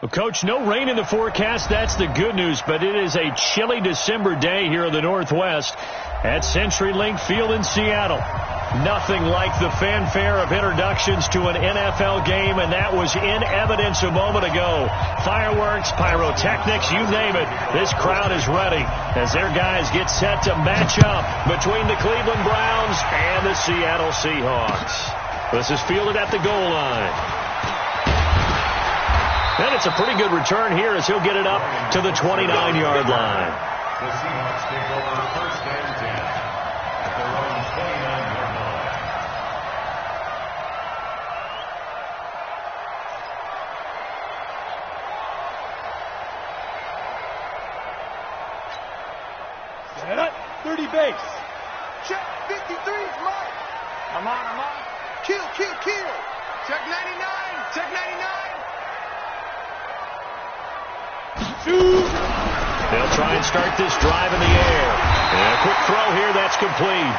Well, Coach, no rain in the forecast. That's the good news, but it is a chilly December day here in the Northwest at CenturyLink Field in Seattle. Nothing like the fanfare of introductions to an NFL game, and that was in evidence a moment ago. Fireworks, pyrotechnics, you name it. This crowd is ready as their guys get set to match up between the Cleveland Browns and the Seattle Seahawks. This is fielded at the goal line. And it's a pretty good return here as he'll get it up to the 29-yard line. The Seahawks take over first and 10 at their own 29-yard line. Set up, 30 base. Check 53 is mine. I'm on. Kill. Check 99. Check 99. They'll try and start this drive in the air. And a quick throw here, that's complete.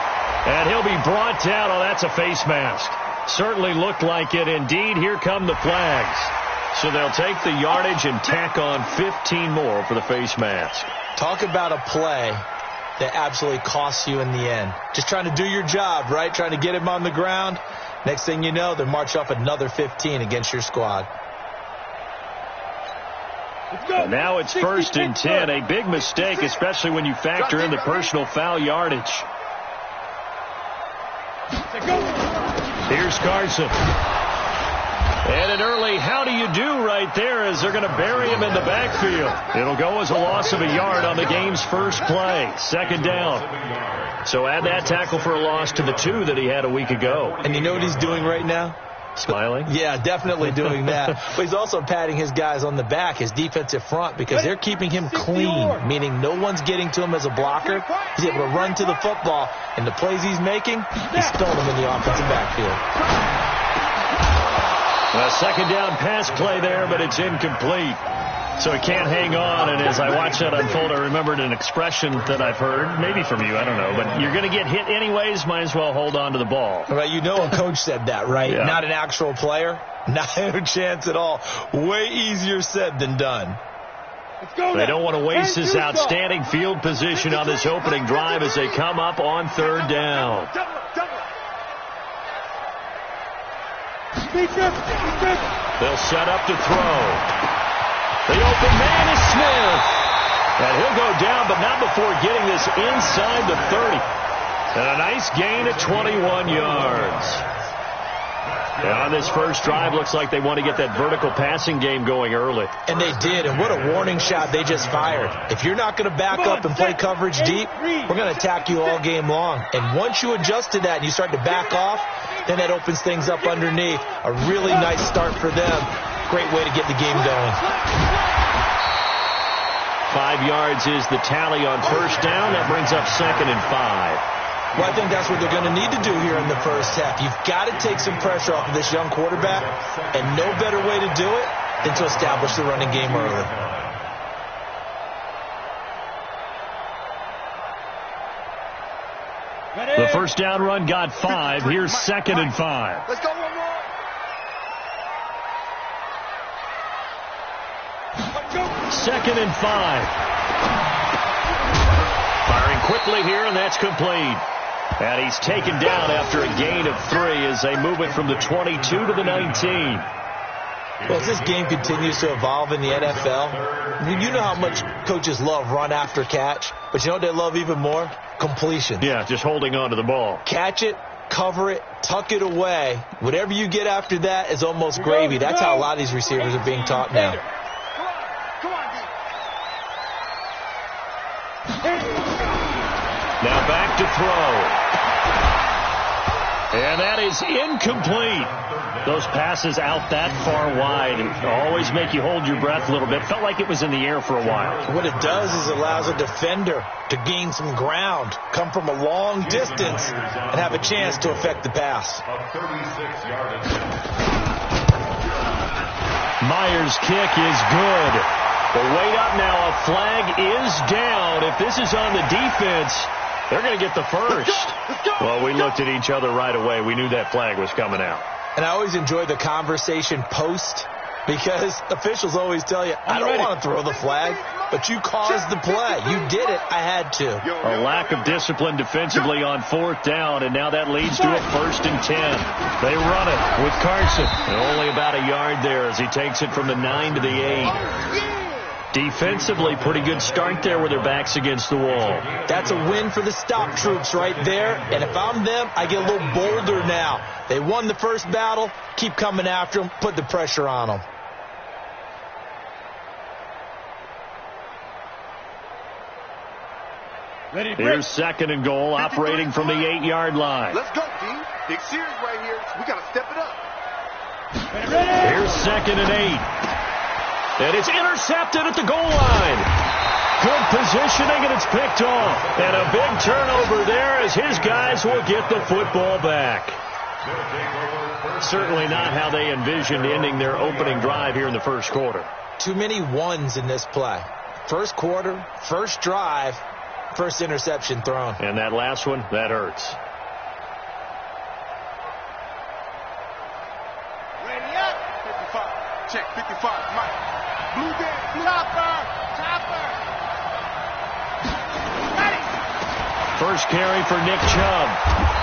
And he'll be brought down. Oh, that's a face mask. Certainly looked like it. Indeed, here come the flags. So they'll take the yardage and tack on 15 more for the face mask. Talk about a play that absolutely costs you in the end. Just trying to do your job, right? Trying to get him on the ground. Next thing you know, they march up another 15 against your squad. Now it's first and 10. A big mistake, especially when you factor in the personal foul yardage. Here's Carson. And an early how do you do right there as they're going to bury him in the backfield. It'll go as a loss of a yard on the game's first play. Second down. So add that tackle for a loss to the 2 that he had a week ago. And you know what he's doing right now? Smiling? Yeah, definitely doing that. But he's also patting his guys on the back, his defensive front, because they're keeping him clean, meaning no one's getting to him as a blocker. He's able to run to the football, and the plays he's making, he's throwing them in the offensive backfield. A second down pass play there, but it's incomplete. So he can't hang on, and as I watch that unfold, I remembered an expression that I've heard, maybe from you, I don't know, but you're going to get hit anyways, might as well hold on to the ball. Right, you know a coach said that, right? Yeah. Not an actual player. Not a chance at all. Way easier said than done. They don't want to waste this outstanding field position on this opening drive as they come up on third down. They'll set up to throw. The open man is Smith. And he'll go down, but not before getting this inside the 30. And a nice gain of 21 yards. And on this first drive, looks like they want to get that vertical passing game going early. And they did, and what a warning shot they just fired. If you're not going to back up and play coverage deep, we're going to attack you all game long. And once you adjust to that and you start to back off, then that opens things up underneath. A really nice start for them. Great way to get the game going. 5 yards is the tally on first down. That brings up second and 5. Well, I think that's what they're going to need to do here in the first half. You've got to take some pressure off of this young quarterback, and no better way to do it than to establish the running game early. The first down run got 5. Here's second and 5. Let's go one more. Second and 5. Firing quickly here, and that's complete. And he's taken down after a gain of 3 as they move it from the 22 to the 19. Well, as this game continues to evolve in the NFL, you know how much coaches love run after catch, but you know what they love even more? Completion. Yeah, just holding on to the ball. Catch it, cover it, tuck it away. Whatever you get after that is almost gravy. That's how a lot of these receivers are being taught now. Now back to throw. And that is incomplete. Those passes out that far wide always make you hold your breath a little bit. Felt like it was in the air for a while. What it does is it allows a defender to gain some ground, come from a long distance, and have a chance to affect the pass. Myers' kick is good. But wait up now. A flag is down. If this is on the defense, they're going to get the first. Well, we looked at each other right away. We knew that flag was coming out. And I always enjoy the conversation post because officials always tell you, I don't want to throw the flag, but you caused the play. You did it. I had to. A lack of discipline defensively on 4th down, and now that leads to a 1st and 10. They run it with Carson. And only about a yard there as he takes it from the 9 to the 8. Defensively, pretty good start there with their backs against the wall. That's a win for the stop troops right there. And if I'm them, I get a little bolder now. They won the first battle. Keep coming after them. Put the pressure on them. Here's 2nd and goal, operating from the 8-yard line. Let's go, D. Big series right here. We got to step it up. Here's 2nd and 8. And it's intercepted at the goal line. Good positioning, and it's picked off. And a big turnover there as his guys will get the football back. Certainly not how they envisioned ending their opening drive here in the first quarter. Too many ones in this play. First quarter, first drive, first interception thrown. And that last one, that hurts. Ready up. 55. Check 55. Mike. Blue band. Chopper. First carry for Nick Chubb.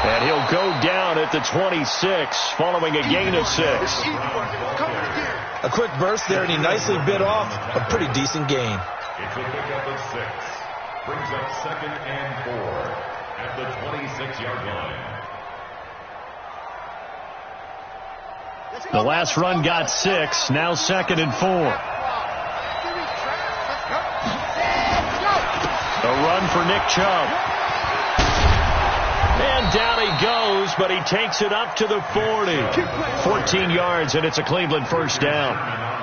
And he'll go down at the 26 following a gain of 6. A quick burst there, and he nicely bit off a pretty decent gain. It's a pickup of 6. Brings up 2nd and 4 at the 26-yard line. The last run got 6. Now 2nd and 4. A run for Nick Chubb. And down he goes, but he takes it up to the 40. 14 yards, and it's a Cleveland first down.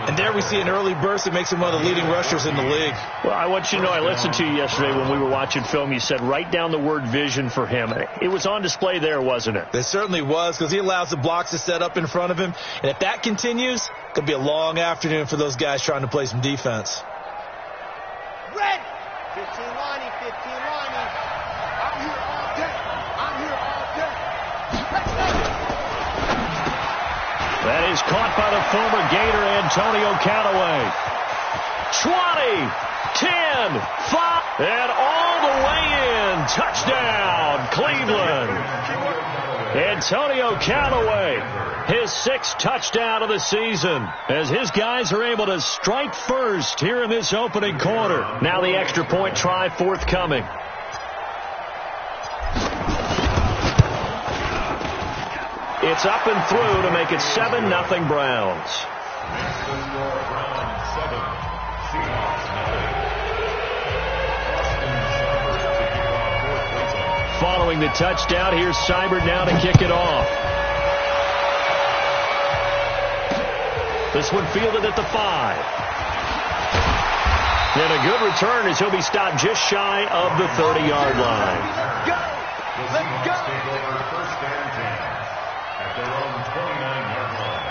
And there we see an early burst that makes him one of the leading rushers in the league. Well, I want you to know, I listened to you yesterday when we were watching film. You said write down the word vision for him. It was on display there, wasn't it? It certainly was, because he allows the blocks to set up in front of him. And if that continues, it's going to be a long afternoon for those guys trying to play some defense. Red. 15 lining, 15 lining. I'm here all day. I'm here all day. Let's go. That is caught by the former Gator Antonio Callaway. 20, 10, 5, and all the way in. Touchdown, Cleveland. Antonio Callaway, his 6th touchdown of the season, as his guys are able to strike first here in this opening quarter. Now the extra point try forthcoming. It's up and through to make it 7-0 Browns. Following the touchdown, here's Seibert now to kick it off. This one fielded at the 5. And a good return as he'll be stopped just shy of the 30-yard line. Let's go. Take over 1st and 10 at their own 29-yard line.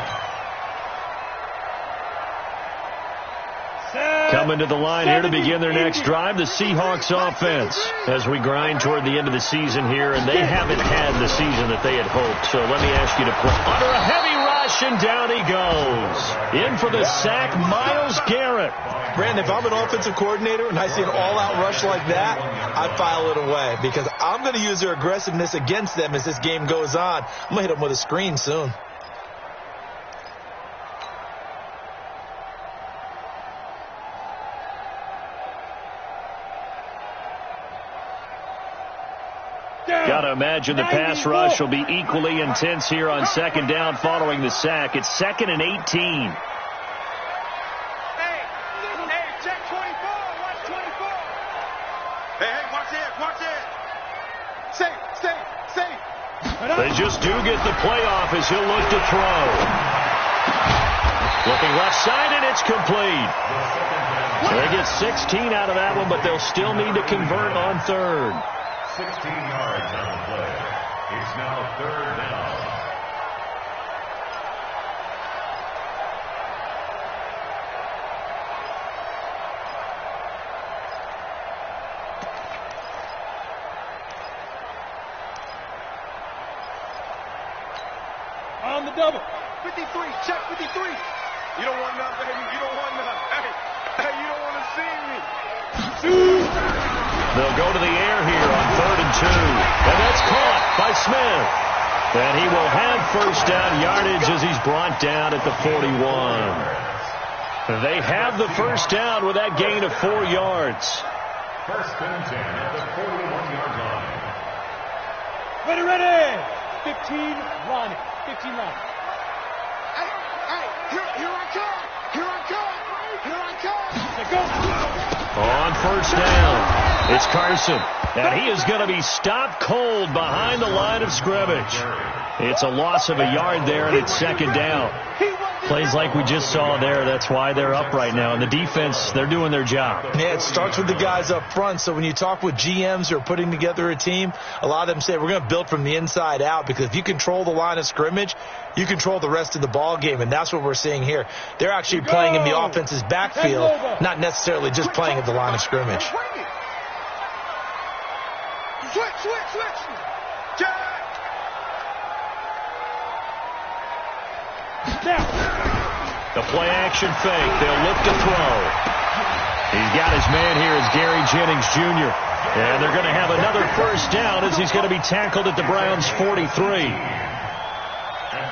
Coming to the line here to begin their next drive, the Seahawks offense, as we grind toward the end of the season here, and they haven't had the season that they had hoped. So let me ask you to put under a heavy rush, and down he goes. In for the sack, Myles Garrett. Brandon, if I'm an offensive coordinator and I see an all-out rush like that, I file it away because I'm going to use their aggressiveness against them as this game goes on. I'm going to hit them with a screen soon. Got to imagine the pass rush will be equally intense here on 2nd down following the sack. It's 2nd and 18. They just do get the playoff as he'll look to throw. Looking left side, and it's complete. They get 16 out of that one, but they'll still need to convert on third. 16 yards on the play. It's now third down. On the double. 53, check 53. You don't want none, baby. You don't want none. Hey, you don't want to see me. They'll go to the air here on 3rd and 2. And that's caught by Smith. And he will have first down yardage as he's brought down at the 41. They have the first down with that gain of 4 yards. First and 10 at the 41-yard line. Ready. 15, Ronnie. 15 line. Hey, here I come. Go. On first down, it's Carson. And he is going to be stopped cold behind the line of scrimmage. It's a loss of a yard there, and it's second down. Plays like we just saw there. That's why they're up right now. And the defense, they're doing their job. Yeah, it starts with the guys up front. So when you talk with GMs who are putting together a team, a lot of them say we're going to build from the inside out, because if you control the line of scrimmage, you control the rest of the ball game, and that's what we're seeing here. They're actually playing in the offense's backfield, not necessarily just playing at the line of scrimmage. Switch. Jack. The play action fake. They'll look to throw. He's got his man here as Gary Jennings Jr. And they're going to have another first down as he's going to be tackled at the Browns' 43. And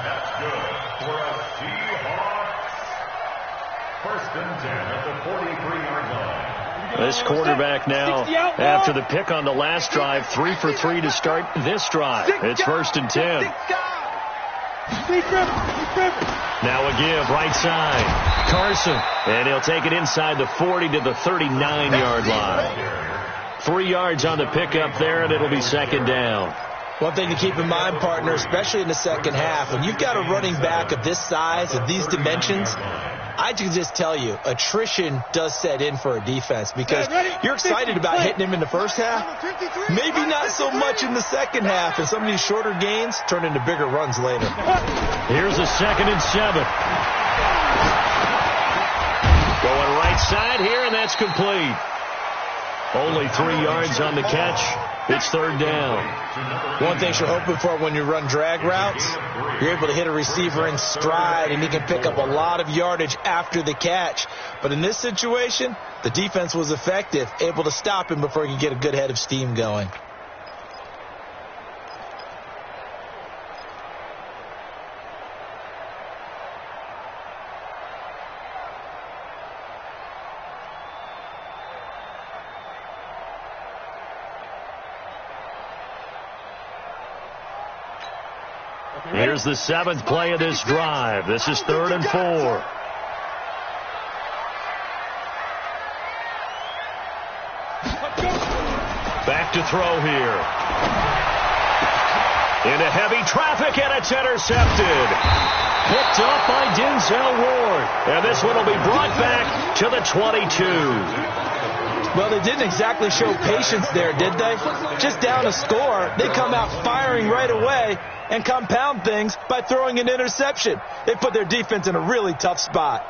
that's good for a Seahawks. First and 10 at the 43-yard line. This quarterback now, after the pick on the last drive, 3 for 3 to start this drive. It's first and 10. Now a give, right side. Carson. And he'll take it inside the 40 to the 39-yard line. 3 yards on the pickup there, and it'll be second down. One thing to keep in mind, partner, especially in the second half, when you've got a running back of this size, of these dimensions, I can just tell you, attrition does set in for a defense, because you're excited about hitting him in the first half, maybe not so much in the second half, and some of these shorter gains turn into bigger runs later. Here's a 2nd and 7. Going right side here, and that's complete. Only 3 yards on the catch. It's third down. One thing you're hoping for when you run drag routes, you're able to hit a receiver in stride, and he can pick up a lot of yardage after the catch. But in this situation, the defense was effective, able to stop him before he could get a good head of steam going. Here's the 7th play of this drive. This is 3rd and 4. Back to throw here. Into heavy traffic, and it's intercepted. Picked up by Denzel Ward. And this one will be brought back to the 22. Well, they didn't exactly show patience there, did they? Just down a score, they come out firing right away and compound things by throwing an interception. They put their defense in a really tough spot.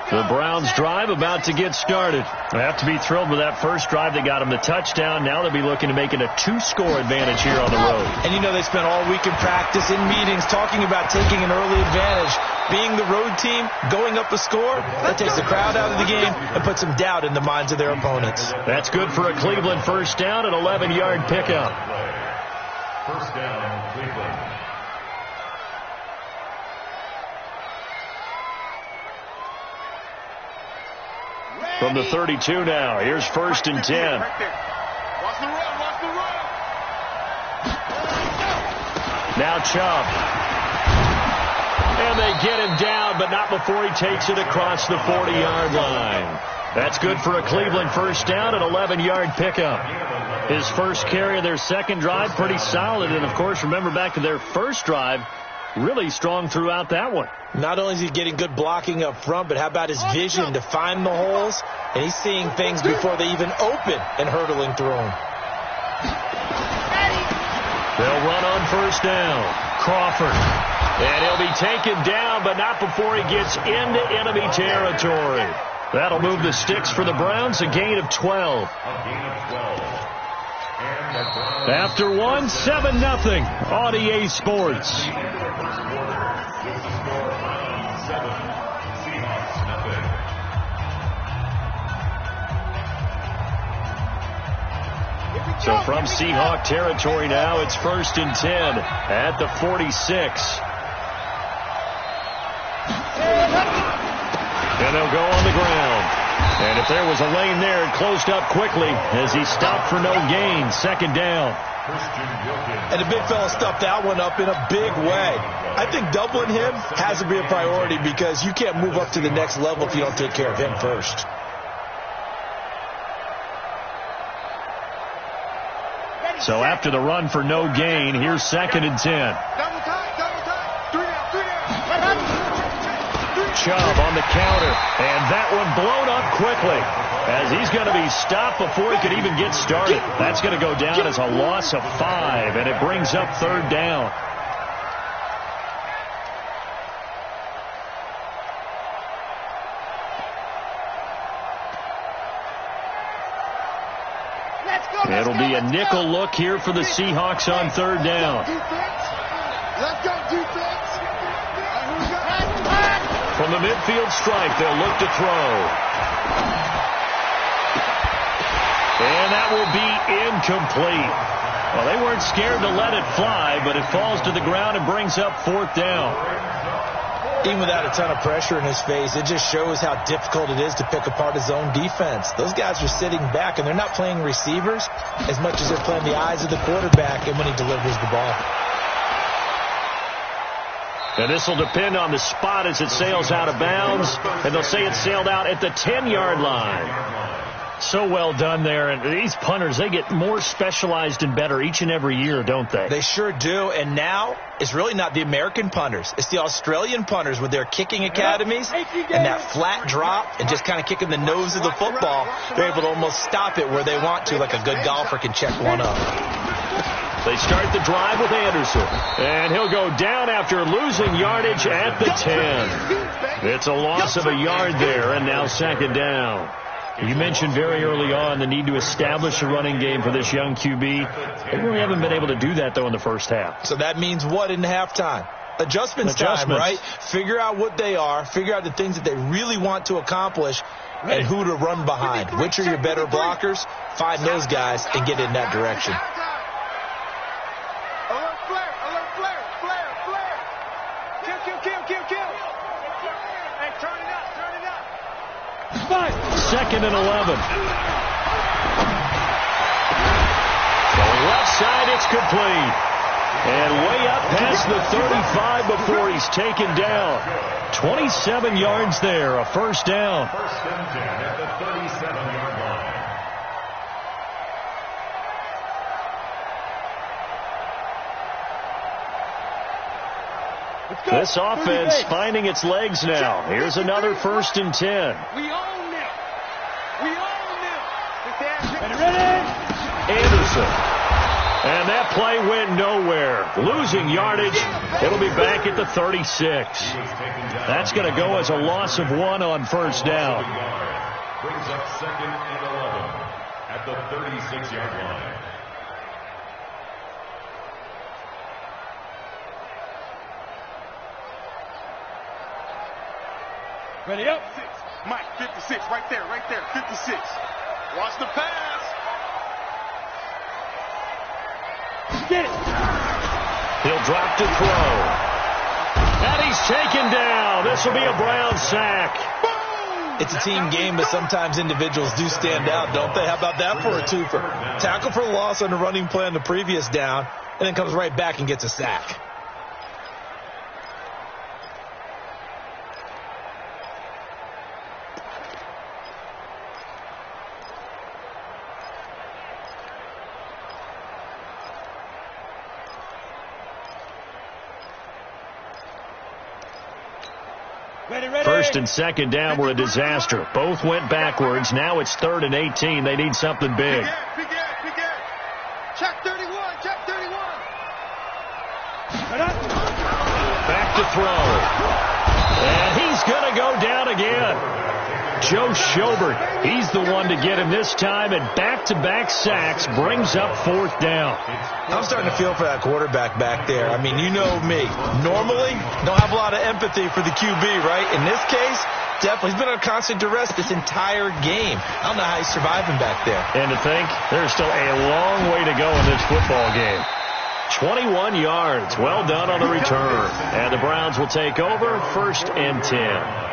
The Browns drive about to get started. They have to be thrilled with that first drive. They got them the touchdown. Now they'll be looking to make it a 2-score advantage here on the road. And you know they spent all week in practice, in meetings, talking about taking an early advantage. Being the road team, going up a score, that takes the crowd out of the game and puts some doubt in the minds of their opponents. That's good for a Cleveland first down, an 11-yard pickup. First down, Cleveland. From the 32 now, here's first and 10. Watch the run. Now Chubb. And they get him down, but not before he takes it across the 40-yard line. That's good for a Cleveland first down, an 11-yard pickup. His first carry of their second drive, pretty solid. And, of course, remember back to their first drive, really strong throughout that one. Not only is he getting good blocking up front, but how about his vision to find the holes? And he's seeing things before they even open and hurtling through them. They'll run on first down. Crawford. And he'll be taken down, but not before he gets into enemy territory. That'll move the sticks for the Browns, a gain of 12. After one, 7-0 on EA Sports. So from Seahawk territory now, it's 1st and 10 at the 46. And they'll go on the ground. And if there was a lane there, it closed up quickly as he stopped for no gain. 2nd down. And the big fella stuffed that one up in a big way. I think doubling him has to be a priority because you can't move up to the next level if you don't take care of him first. So after the run for no gain, here's 2nd and 10. Chubb on the counter, and that one blown up quickly as he's going to be stopped before he could even get started. That's going to go down as a loss of 5, and it brings up 3rd down. It'll be a nickel look here for the Seahawks on 3rd down. Let's go, defense. From the midfield stripe, they'll look to throw. And that will be incomplete. Well, they weren't scared to let it fly, but it falls to the ground and brings up 4th down. Even without a ton of pressure in his face, it just shows how difficult it is to pick apart his own defense. Those guys are sitting back, and they're not playing receivers as much as they're playing the eyes of the quarterback and when he delivers the ball. And this will depend on the spot as it sails out of bounds. And they'll say it sailed out at the 10-yard line. So well done there. And these punters, they get more specialized and better each and every year, don't they? They sure do. And now it's really not the American punters. It's the Australian punters with their kicking academies and that flat drop and just kind of kicking the nose of the football. They're able to almost stop it where they want to, like a good golfer can check one up. They start the drive with Anderson. And he'll go down after losing yardage at the 10. It's a loss of a yard there, and now 2nd down. You mentioned very early on the need to establish a running game for this young QB. They really haven't been able to do that, though, in the first half. So that means what in halftime? Adjustments time, right? Figure out what they are. Figure out the things that they really want to accomplish and who to run behind. Which are your better blockers? Find those guys and get in that direction. Hey, 2nd and 11. Going left side, it's complete. And way up past the 35 before he's taken down. 27 yards there, a 1st down. 1st and 10 at the 37-yard line. This offense finding its legs now. Here's another 1st and 10. We own them. We own them. Anderson. And that play went nowhere. Losing yardage. It'll be back at the 36. That's going to go as a loss of 1 on 1st down. Brings up 2nd and 11 at the 36-yard line. Ready up. Mike, 56, right there, 56. Watch the pass. Get it. He'll drop to throw. And he's taken down. This will be a Brown sack. It's a team game, but sometimes individuals do stand out, don't they? How about that for a twofer? Tackle for the loss on the running play on the previous down, and then comes right back and gets a sack. First and second down were a disaster. Both went backwards. Now it's 3rd and 18. They need something big. Check 31. Check 31. Back to throw. And he's going to go down again. Joe Schobert, he's the one to get him this time, and back-to-back sacks brings up 4th down. I'm starting to feel for that quarterback back there. I mean, you know me. Normally, don't have a lot of empathy for the QB, right? In this case, definitely. He's been on constant duress this entire game. I don't know how he's surviving back there. And to think, there's still a long way to go in this football game. 21 yards. Well done on the return. And the Browns will take over 1st and 10.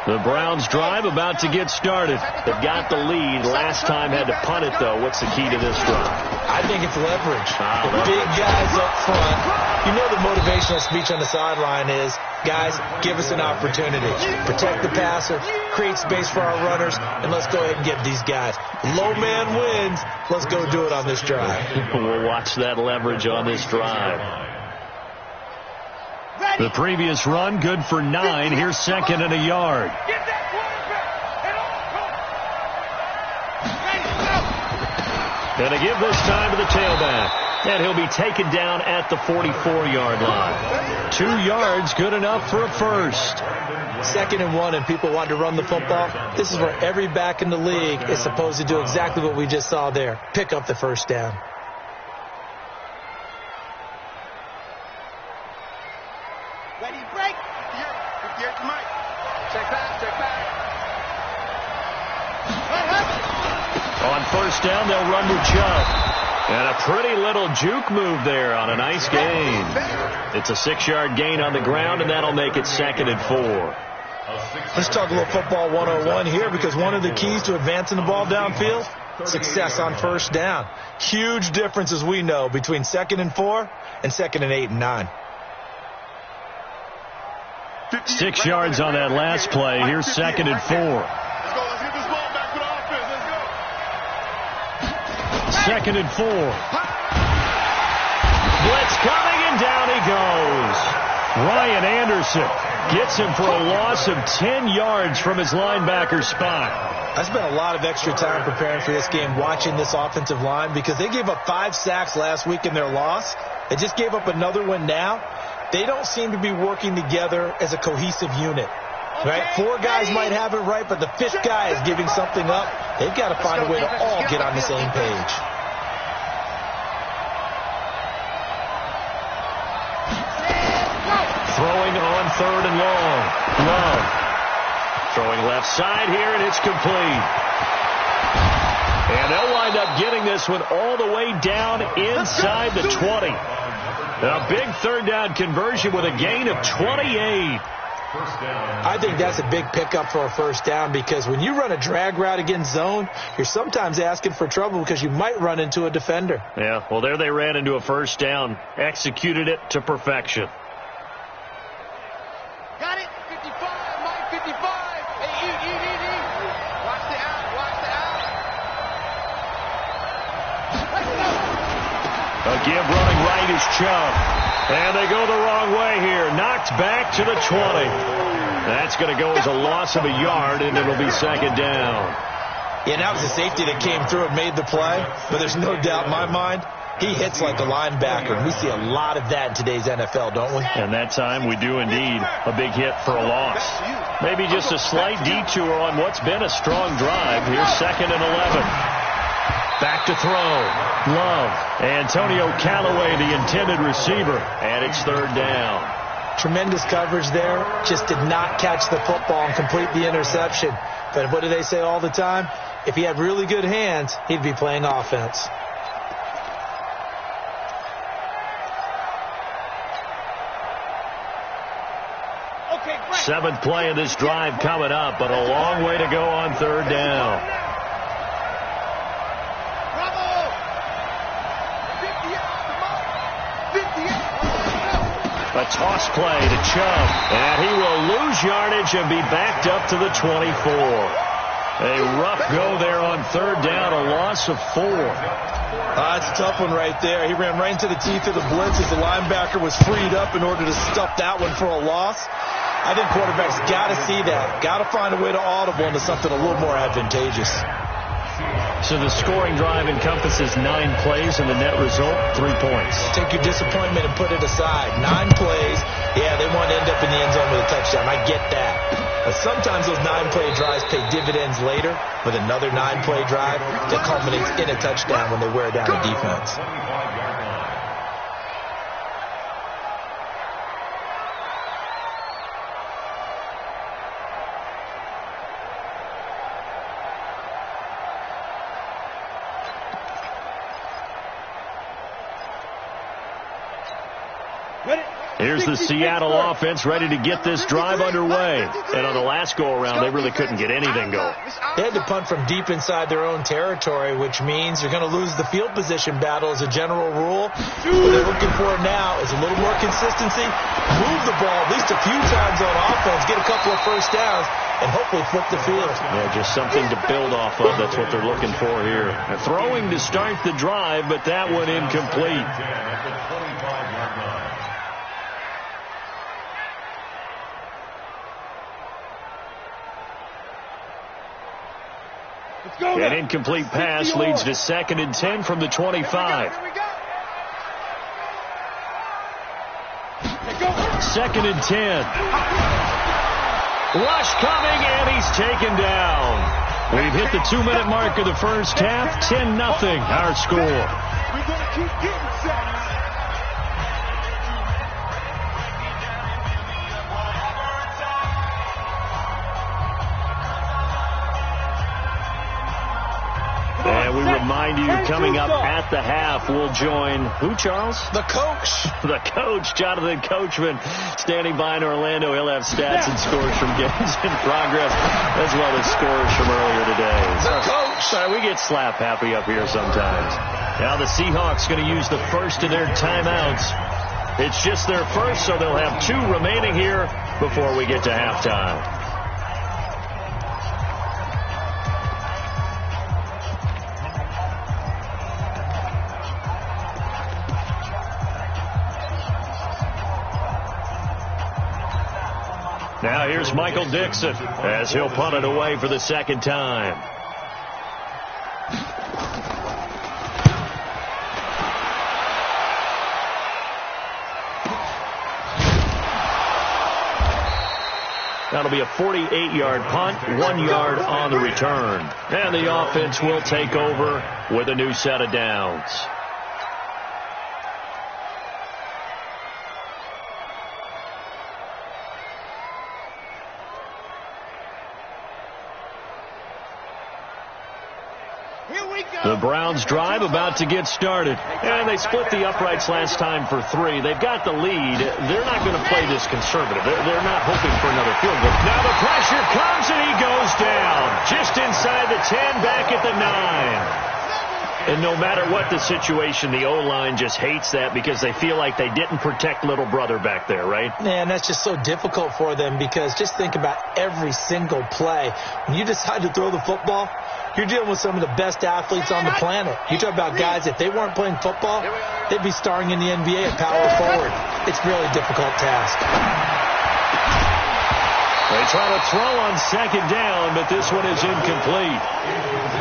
The Browns drive about to get started. They've got the lead. Last time had to punt it, though. What's the key to this drive? I think it's leverage. The big guys up front. You know the motivational speech on the sideline is, guys, give us an opportunity. Protect the passer, create space for our runners, and let's go ahead and get these guys. Low man wins. Let's go do it on this drive. We'll watch that leverage on this drive. The previous run, good for 9. Here's 2nd and a yard. And a give this time to the tailback. And he'll be taken down at the 44-yard line. 2 yards, good enough for a first. 2nd and 1, and people want to run the football. This is where every back in the league is supposed to do exactly what we just saw there. Pick up the first down. Ready, break. Here's the mic. Check back, check back. On first down, they'll run with Chubb. And a pretty little juke move there on a nice gain. It's a 6-yard gain on the ground, and that'll make it 2nd and 4. Let's talk a little football 101 here, because one of the keys to advancing the ball downfield, success on first down. Huge difference, as we know, between 2nd and 4 and 2nd and 8 and 9. 6 yards on that last play. Here's 2nd and 4. Let's go. Let's get this ball back to the offense. Let's go. 2nd and 4. Blitz coming, and down he goes. Ryan Anderson gets him for a loss of 10 yards from his linebacker spot. I spent a lot of extra time preparing for this game, watching this offensive line, because they gave up 5 sacks last week in their loss. They just gave up another one now. They don't seem to be working together as a cohesive unit. Right? 4 guys might have it right, but the 5th guy is giving something up. They've got to find a way to all get on the same page. Throwing on 3rd and long. Love. Throwing left side here, and it's complete. And they'll wind up getting this one all the way down inside the 20. A big 3rd down conversion with a gain of 28. I think that's a big pickup for a first down, because when you run a drag route against zone, you're sometimes asking for trouble because you might run into a defender. Yeah, well, there they ran into a first down. Executed it to perfection. Got it. 55. Mike, 55. Hey, E. Watch the out. Watch the out. Let's go. A give running right is Chubb. And they go the wrong way here. Knocked back to the 20. That's going to go as a loss of a yard, and it'll be 2nd down. Yeah, that was a safety that came through and made the play. But there's no doubt in my mind, he hits like a linebacker. And we see a lot of that in today's NFL, don't we? And that time we do indeed. A big hit for a loss. Maybe just a slight detour on what's been a strong drive. Here's 2nd and 11. Back to throw. Love. Antonio Callaway, the intended receiver. And it's 3rd down. Tremendous coverage there. Just did not catch the football and complete the interception. But what do they say all the time? If he had really good hands, he'd be playing offense. Okay, great. 7th play of this drive coming up, but a long way to go on 3rd down. Bravo. 50 out. Come on. 50 out. A toss play to Chubb. And he will lose yardage and be backed up to the 24. A rough go there on third down, a loss of 4. That's a tough one right there. He ran right into the teeth of the blitz as the linebacker was freed up in order to stuff that one for a loss. I think quarterbacks got to see that. Got to find a way to audible into something a little more advantageous. So the scoring drive encompasses 9 plays, and the net result, 3 points. Take your disappointment and put it aside. 9 plays. Yeah, they want to end up in the end zone with a touchdown. I get that. But sometimes those 9-play drives pay dividends later with another 9-play drive that culminates in a touchdown when they wear down a defense. Here's the Seattle offense ready to get this drive underway. And on the last go-around, they really couldn't get anything going. They had to punt from deep inside their own territory, which means you're going to lose the field position battle as a general rule. What they're looking for now is a little more consistency, move the ball at least a few times on offense, get a couple of first downs, and hopefully flip the field. Yeah, just something to build off of. That's what they're looking for here. Throwing to start the drive, but that one incomplete. An incomplete pass leads to 2nd and 10 from the 25. 2nd and 10. Rush coming, and he's taken down. We've hit the 2-minute mark of the first half. 10-0 our score. We're going to keep getting sacks. And we remind you, coming up at the half, we'll join who, Charles? The coach. The coach, Jonathan Coachman, standing by in Orlando. He'll have stats and scores from games in progress, as well as scores from earlier today. The coach. Sorry, we get slap happy up here sometimes. Now the Seahawks going to use the first of their timeouts. It's just their first, so they'll have 2 remaining here before we get to halftime. Now here's Michael Dixon as he'll punt it away for the 2nd time. That'll be a 48-yard punt, 1 yard on the return. And the offense will take over with a new set of downs. The Browns drive about to get started. And they split the uprights last time for 3. They've got the lead. They're not going to play this conservative. They're not hoping for another field goal. Now the pressure comes and he goes down. Just inside the 10, back at the 9. And no matter what the situation, the O-line just hates that because they feel like they didn't protect little brother back there, right? Man, that's just so difficult for them because just think about every single play. When you decide to throw the football, you're dealing with some of the best athletes on the planet. You talk about guys, if they weren't playing football, they'd be starring in the NBA at power forward. It's a really difficult task. They try to throw on 2nd down, but this one is incomplete.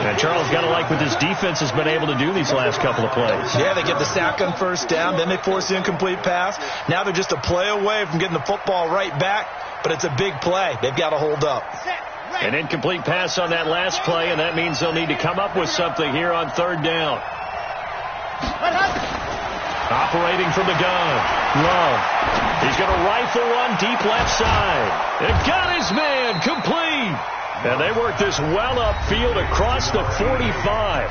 And Charles, got to like what this defense has been able to do these last couple of plays. Yeah, they get the sack on 1st down, then they force the incomplete pass. Now they're just a play away from getting the football right back, but it's a big play. They've got to hold up. An incomplete pass on that last play, and that means they'll need to come up with something here on 3rd down. Operating from the gun, Love. He's going to rifle one deep left side. And got his man complete. And they work this well upfield across the 45.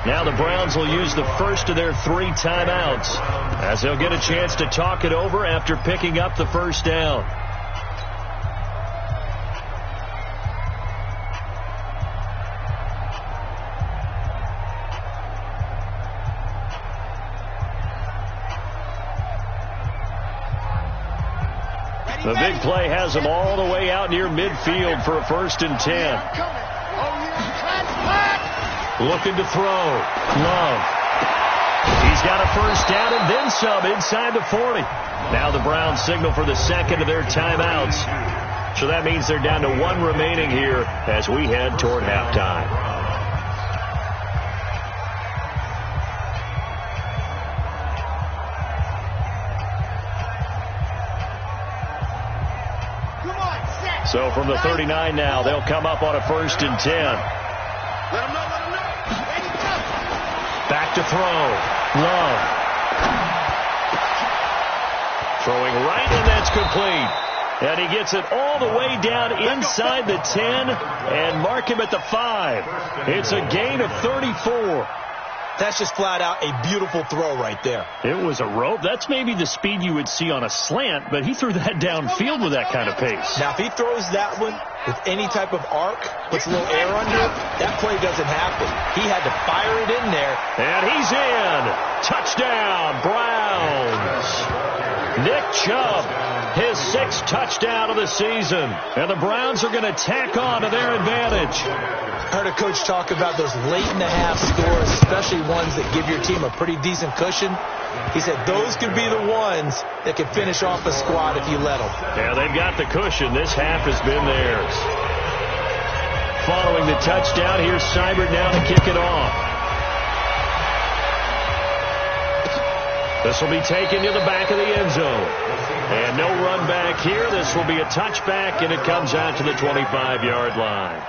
Now the Browns will use the first of their 3 timeouts as they'll get a chance to talk it over after picking up the 1st down. The big play has him all the way out near midfield for a 1st and 10. Looking to throw. Love. He's got a 1st down and then some inside the 40. Now the Browns signal for the 2nd of their timeouts. So that means they're down to 1 remaining here as we head toward halftime. So from the 39 now, they'll come up on a 1st and 10. Back to throw. Love. Throwing right, and that's complete. And he gets it all the way down inside the 10 and mark him at the 5. It's a gain of 34. That's just flat out a beautiful throw right there. It was a rope. That's maybe the speed you would see on a slant, but he threw that downfield with that kind of pace. Now, if he throws that one with any type of arc, puts a little air under it, that play doesn't happen. He had to fire it in there. And he's in. Touchdown, Browns. Nick Chubb, his 6th touchdown of the season. And the Browns are going to tack on to their advantage. I heard a coach talk about those late-in-the-half scores, especially ones that give your team a pretty decent cushion. He said those could be the ones that could finish off a squad if you let them. Yeah, they've got the cushion. This half has been theirs. Following the touchdown, here's Seibert now to kick it off. This will be taken to the back of the end zone. And no run back here. This will be a touchback, and it comes out to the 25-yard line.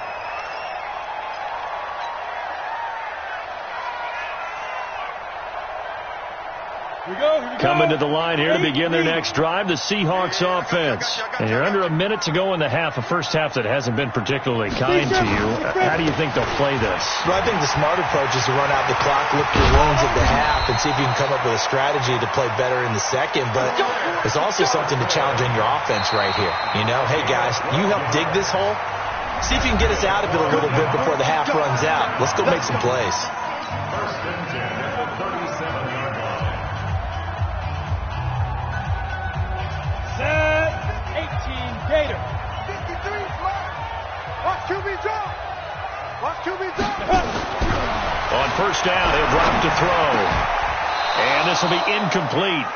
Coming to the line here to begin their next drive, the Seahawks offense. And you're under a minute to go in the half, a first half that hasn't been particularly kind to you. How do you think they'll play this? Well, I think the smart approach is to run out the clock, lick your wounds at the half, and see if you can come up with a strategy to play better in the second. But there's also something to challenge in your offense right here. You know, hey, guys, you help dig this hole. See if you can get us out of it a little bit before the half runs out. Let's go make some plays. 1st and 10 at the 37-yard line. Set 18 Gator. 53 flat. Watch QB drop. Watch QB drop. On 1st down, he'll drop to throw. And this will be incomplete.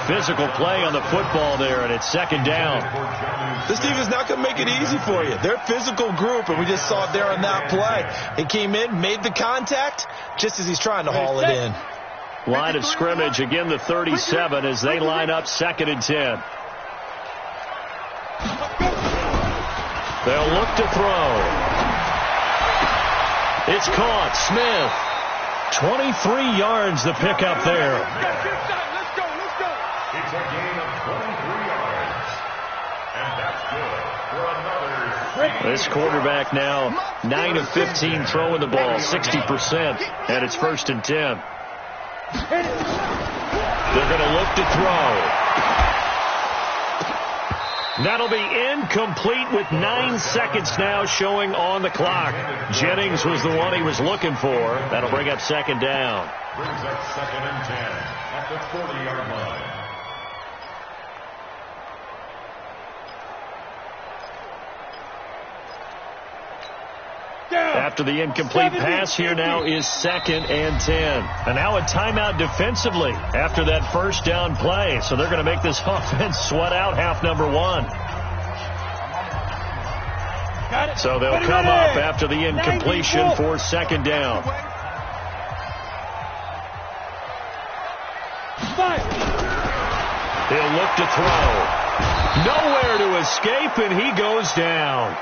Physical play on the football there, and it's 2nd down. This team is not going to make it easy for you. They're a physical group, and we just saw it there on that play. He came in, made the contact, just as he's trying to haul it in. Line of scrimmage, again the 37 as they line up 2nd and 10. They'll look to throw. It's caught. Smith. 23 yards the pickup there. It's a gain of 23 yards. And that's good for another. This quarterback now 9 of 15 throwing the ball, 60%, and it's 1st and 10. They're going to look to throw. That'll be incomplete with 9 seconds now showing on the clock. Jennings was the one he was looking for. That'll bring up 2nd down. Brings up 2nd and 10 at the 40-yard line. After the incomplete pass, here now is 2nd and 10. And now a timeout defensively after that 1st down play. So they're going to make this offense sweat out half number 1. So they'll come up after the incompletion for 2nd down. He'll look to throw. Nowhere to escape, and he goes down.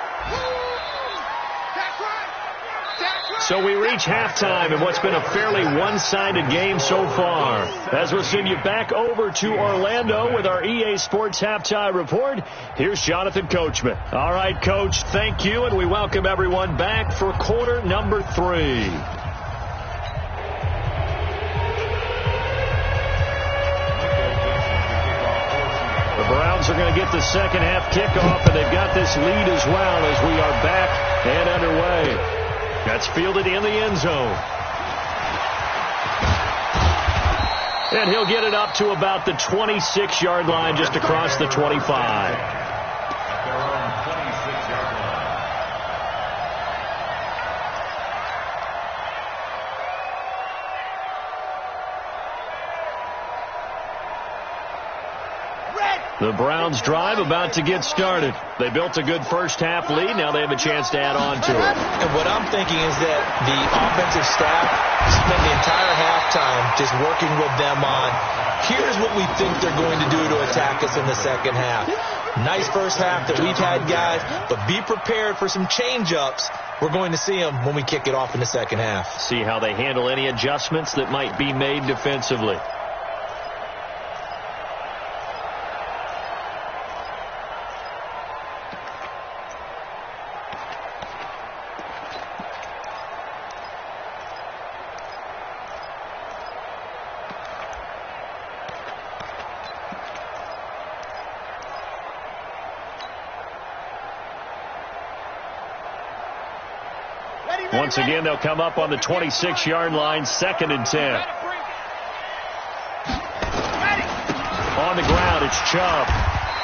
So we reach halftime in what's been a fairly one-sided game so far. As we'll send you back over to Orlando with our EA Sports Halftime Report, here's Jonathan Coachman. All right, Coach, thank you, and we welcome everyone back for quarter number 3. The Browns are going to get the second half kickoff, and they've got this lead as well as we are back and underway. That's fielded in the end zone. And he'll get it up to about the 26-yard line, just across the 25. The Browns drive about to get started. They built a good first half lead. Now they have a chance to add on to it. And what I'm thinking is that the offensive staff spent the entire halftime just working with them on, here's what we think they're going to do to attack us in the second half. Nice first half that we've had, guys, but be prepared for some change-ups. We're going to see them when we kick it off in the second half. See how they handle any adjustments that might be made defensively. Once again, they'll come up on the 26-yard line, 2nd and 10. On the ground, it's Chubb.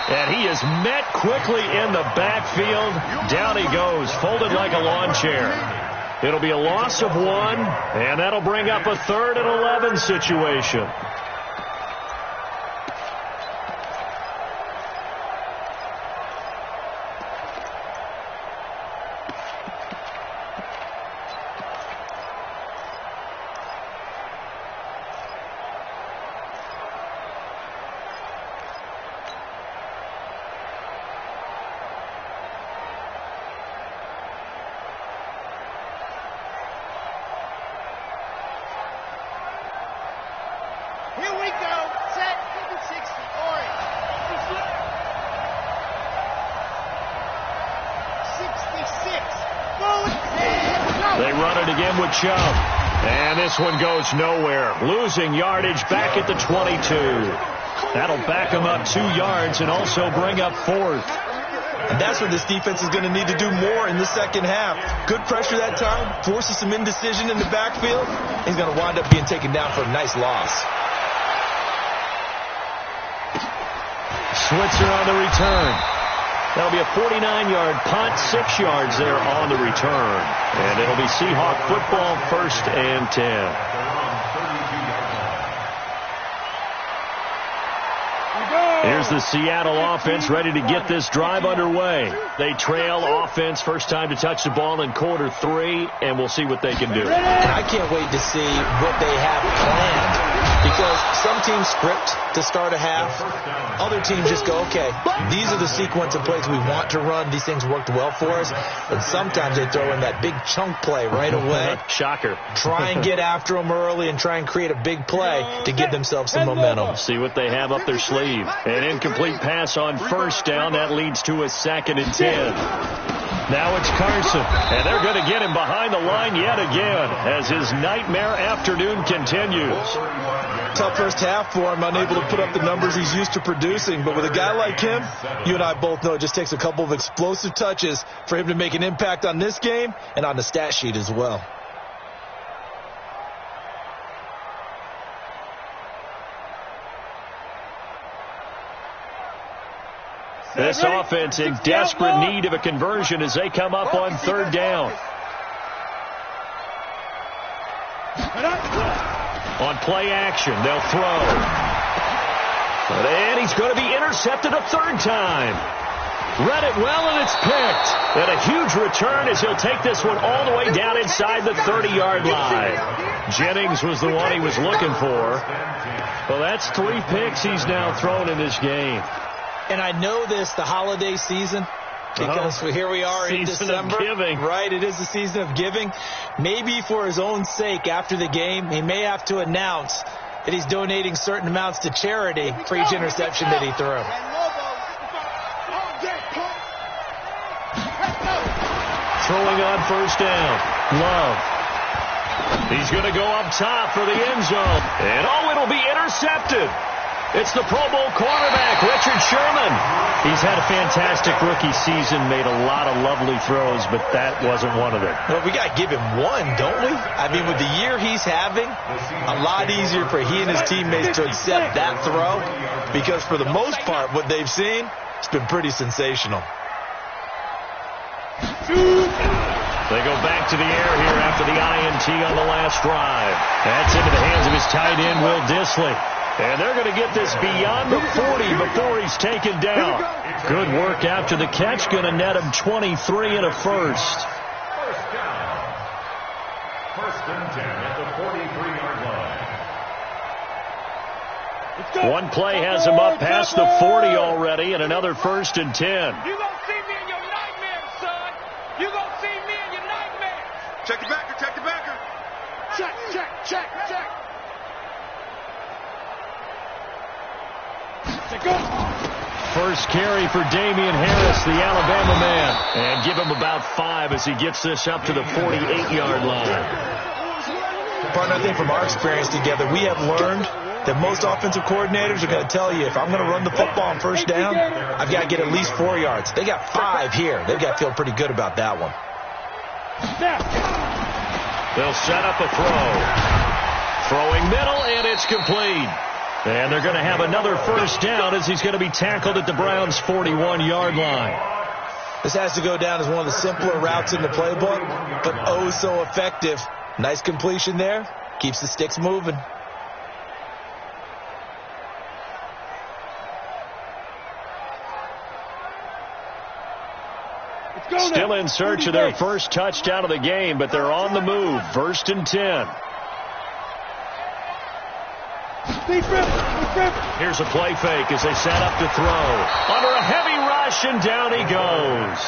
And he is met quickly in the backfield. Down he goes, folded like a lawn chair. It'll be a loss of 1, and that'll bring up a 3rd and 11 situation. They run it again with Chubb. And this one goes nowhere. Losing yardage back at the 22. That'll back them up 2 yards and also bring up 4th. And that's what this defense is going to need to do more in the second half. Good pressure that time. Forces some indecision in the backfield. He's going to wind up being taken down for a nice loss. Switzer on the return. That'll be a 49-yard punt, 6 yards there on the return. And it'll be Seahawk football, 1st and 10. Here's the Seattle offense ready to get this drive underway. They trail offense, first time to touch the ball in quarter 3, and we'll see what they can do. And I can't wait to see what they have planned. Because some teams script to start a half. Other teams just go, okay, these are the sequence of plays we want to run. These things worked well for us. But sometimes they throw in that big chunk play right away. Shocker. Try and get after them early and try and create a big play to give themselves some momentum. See what they have up their sleeve. An incomplete pass on first down. That leads to a 2nd and 10. Now it's Carson, and they're going to get him behind the line yet again as his nightmare afternoon continues. Tough first half for him, unable to put up the numbers he's used to producing. But with a guy like him, you and I both know it just takes a couple of explosive touches for him to make an impact on this game and on the stat sheet as well. This offense in desperate need of a conversion as they come up on 3rd down. On play action, they'll throw. And he's going to be intercepted a 3rd time. Read it well, and it's picked. And a huge return as he'll take this one all the way down inside the 30-yard line. Jennings was the one he was looking for. Well, that's 3 picks he's now thrown in this game. And I know this, the holiday season, because here we are in December. Season of giving. Right, it is the season of giving. Maybe for his own sake after the game, he may have to announce that he's donating certain amounts to charity for each interception that he threw. Throwing on first down. Love. He's going to go up top for the end zone. And it'll be intercepted. It's the Pro Bowl quarterback, Richard Sherman. He's had a fantastic rookie season, made a lot of lovely throws, but that wasn't one of them. Well, we got to give him one, don't we? I mean, with the year he's having, a lot easier for he and his teammates to accept that throw, because for the most part, what they've seen, it's been pretty sensational. They go back to the air here after the INT on the last drive. That's into the hands of his tight end, Will Dissly. And they're going to get this beyond the 40 before he's taken down. Good work after the catch. Going to net him 23 and a first. First down. First and 10 at the 43-yard line. One play has him up past the 40 already, and another first and 10. You gonna see me in your nightmares, son. You gonna see me in your nightmares. Check the backer, check the backer. Check, check, check, check. First carry for Damian Harris, the Alabama man. And give him about 5 as he gets this up to the 48-yard line. Partner, I think from our experience together, we have learned that most offensive coordinators are going to tell you, if I'm going to run the football on first down, I've got to get at least 4 yards. They got 5 here. They've got to feel pretty good about that one. They'll set up a throw. Throwing middle, and it's complete. And they're going to have another first down as he's going to be tackled at the Browns' 41-yard line. This has to go down as one of the simpler routes in the playbook, but oh so effective. Nice completion there. Keeps the sticks moving. Still in search of their first touchdown of the game, but they're on the move. First and 10. Here's a play fake as they set up to throw. Under a heavy rush, and down he goes.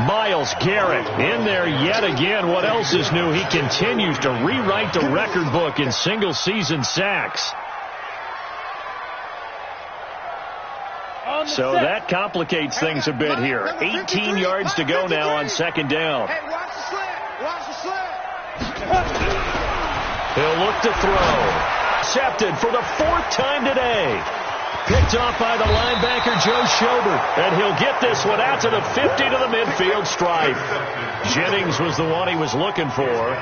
Myles Garrett in there yet again. What else is new? He continues to rewrite the record book in single-season sacks. So that complicates things a bit here. 18 yards to go now on second down. Hey, watch the slant. Watch the slant. He'll look to throw. Intercepted for the 4th time today. Picked off by the linebacker, Joe Schobert. And he'll get this one out to the 50 to the midfield stripe. Jennings was the one he was looking for.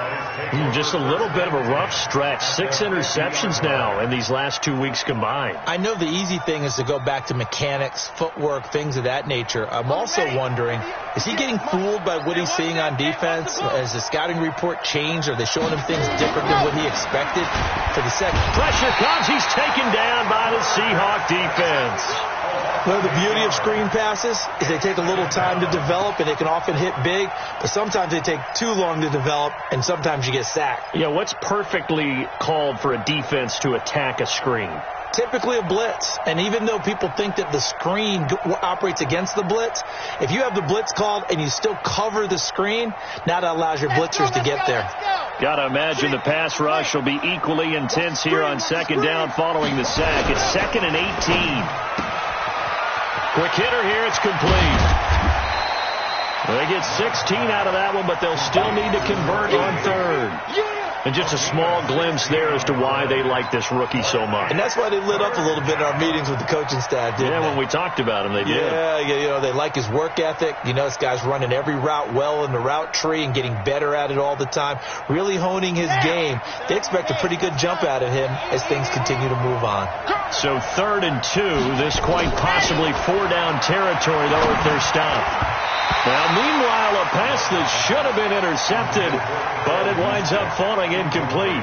Just a little bit of a rough stretch. 6 interceptions now in these last 2 weeks combined. I know the easy thing is to go back to mechanics, footwork, things of that nature. I'm also wondering, is he getting fooled by what he's seeing on defense? Has the scouting report changed? Are they showing him things different than what he expected for the second? Pressure comes. He's taken down by the Seahawks defense. Well, the beauty of screen passes is they take a little time to develop, and they can often hit big, but sometimes they take too long to develop, and sometimes you get sacked. Yeah, what's perfectly called for a defense to attack a screen? Typically a blitz, and even though people think that the screen operates against the blitz, if you have the blitz called and you still cover the screen, now that allows your blitzers to get there. Got to imagine the pass rush will be equally intense here on second down following the sack. It's 2nd and 18. Quick hitter here. It's complete. They get 16 out of that one, but they'll still need to convert on third. And just a small glimpse there as to why they like this rookie so much. And that's why they lit up a little bit in our meetings with the coaching staff, didn't they? When we talked about him, they did. Yeah, they like his work ethic. This guy's running every route well in the route tree and getting better at it all the time, really honing his game. They expect a pretty good jump out of him as things continue to move on. So 3rd and 2, this quite possibly 4-down territory, though, if they're stopped. Now, meanwhile, a pass that should have been intercepted, but it winds up falling incomplete.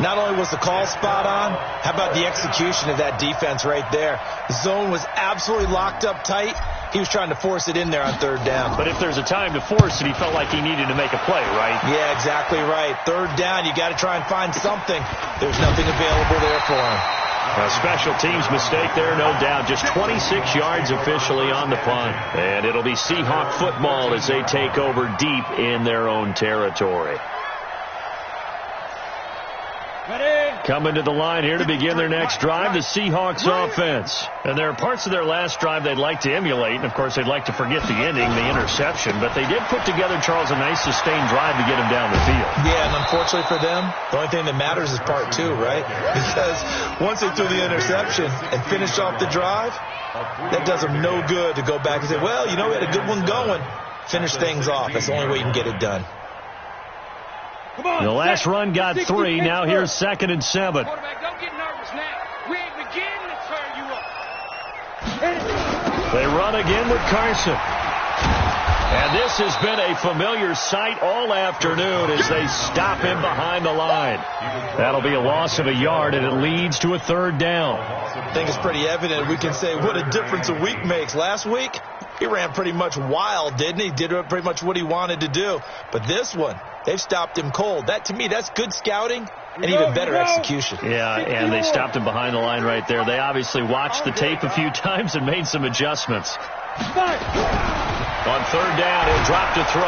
Not only was the call spot on, how about the execution of that defense right there? The zone was absolutely locked up tight. He was trying to force it in there on 3rd down. But if there's a time to force it, he felt like he needed to make a play, right? Yeah, exactly right. 3rd down, you got to try and find something. There's nothing available there for him. A special teams mistake there, no doubt. Just 26 yards officially on the punt. And it'll be Seahawk football as they take over deep in their own territory. Coming to the line here to begin their next drive, the Seahawks offense. And there are parts of their last drive they'd like to emulate. And, of course, they'd like to forget the ending, the interception. But they did put together, Charles, a nice sustained drive to get him down the field. Yeah, and unfortunately for them, the only thing that matters is part 2, right? Because once they threw the interception and finished off the drive, that does them no good to go back and say, well, we had a good one going. Finish things off. That's the only way you can get it done. The last run got 3. Now here's 2nd and 7. Quarterback, don't get nervous now. We ain't beginning to turn you up. They run again with Carson. And this has been a familiar sight all afternoon as they stop him behind the line. That'll be a loss of a yard, and it leads to a third down. I think it's pretty evident. We can say what a difference a week makes. Last week, he ran pretty much wild, didn't he? Did pretty much what he wanted to do. But this one, they've stopped him cold. That, to me, that's good scouting and even better execution. Yeah, and they stopped him behind the line right there. They obviously watched the tape a few times and made some adjustments. On third down, he'll drop to throw.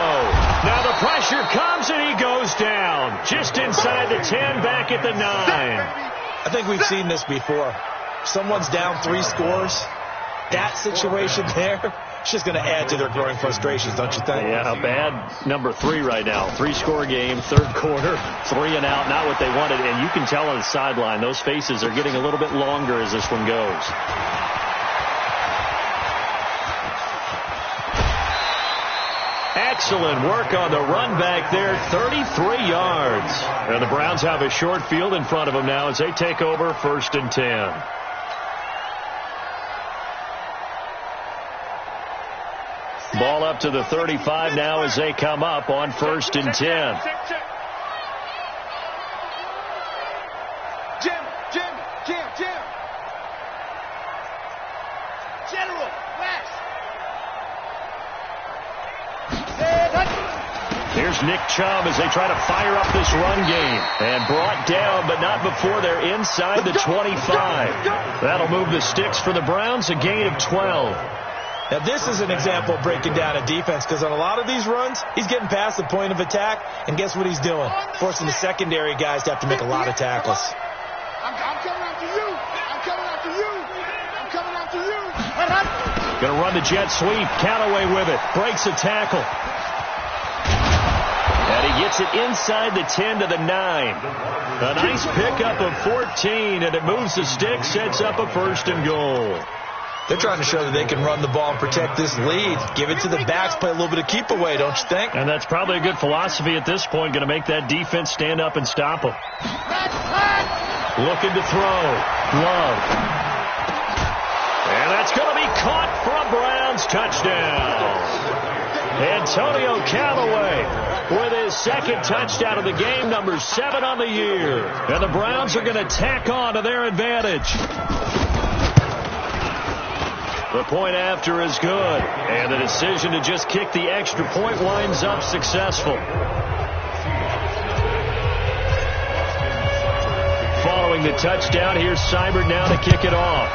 Now the pressure comes, and he goes down. Just inside the 10, back at the 9. I think we've seen this before. Someone's down 3 scores. That situation there, it's just going to add to their growing frustrations, don't you think? Yeah, a bad number 3 right now. 3-score game, third quarter, 3 and out, not what they wanted. And you can tell on the sideline, those faces are getting a little bit longer as this one goes. Excellent work on the run back there, 33 yards. And the Browns have a short field in front of them now as they take over 1st and 10. Ball up to the 35 now as they come up on 1st and 10. Jim. General, West. Here's Nick Chubb as they try to fire up this run game. And brought down, but not before they're inside the 25. That'll move the sticks for the Browns, a gain of 12. Now, this is an example of breaking down a defense, because on a lot of these runs, he's getting past the point of attack, and guess what he's doing? Forcing the secondary guys to have to make a lot of tackles. I'm coming after you. Going to run the jet sweep. Callaway with it. Breaks a tackle. And he gets it inside the 10 to the 9. A nice pickup of 14, and it moves the stick, sets up a 1st and goal. They're trying to show that they can run the ball and protect this lead. Give it to the backs, play a little bit of keep away, don't you think? And that's probably a good philosophy at this point, going to make that defense stand up and stop them. Looking to throw. Love. And that's going to be caught for a Browns touchdown. Antonio Callaway with his 2nd touchdown of the game, number 7 on the year. And the Browns are going to tack on to their advantage. The point after is good, and the decision to just kick the extra point winds up successful. Following the touchdown, here's Seibert now to kick it off.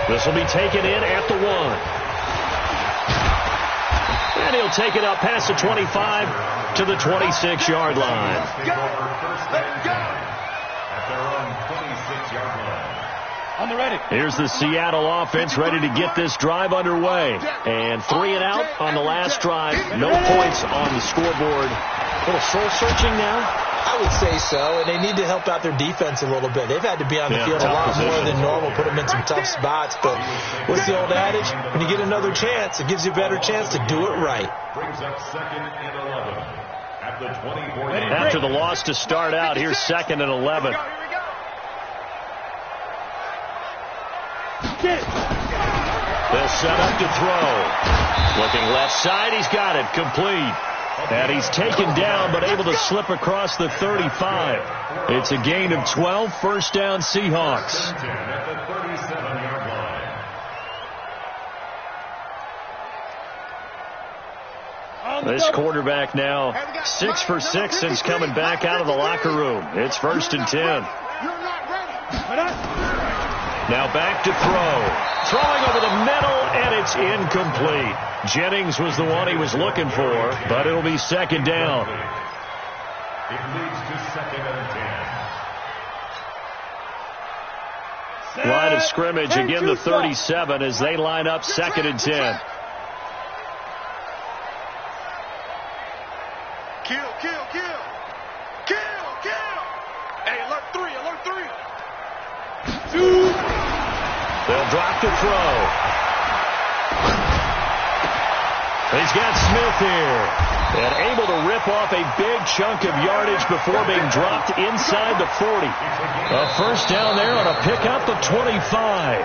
This will be taken in at the 1. And he'll take it up past the 25 to the 26-yard line. On the ready. Here's the Seattle offense ready to get this drive underway. And 3 and out on the last drive. No points on the scoreboard. A little soul-searching now? I would say so, and they need to help out their defense a little bit. They've had to be on the field a lot more than normal, put them in some tough spots. But what's the old adage? When you get another chance, it gives you a better chance to do it right. Brings up 2nd and 11 at the 24. After the loss to start out, here's 2nd and 11. They'll set up to throw. Looking left side, he's got it, complete. And he's taken down, but able to slip across the 35. It's a gain of 12, 1st down Seahawks. At the 37-yard line. This quarterback now 6 for 6 since coming back out of the locker room. It's 1st and 10. Now back to throw. Throwing over the middle, and it's incomplete. Jennings was the one he was looking for, but it'll be 2nd down. It leads to 2nd and 10. Line of scrimmage, again the 37 as they line up 2nd and 10. Kill. Hey, alert 3. They'll drop to throw. He's got Smith here. And able to rip off a big chunk of yardage before being dropped inside the 40. A 1st down there on a pickup of 25.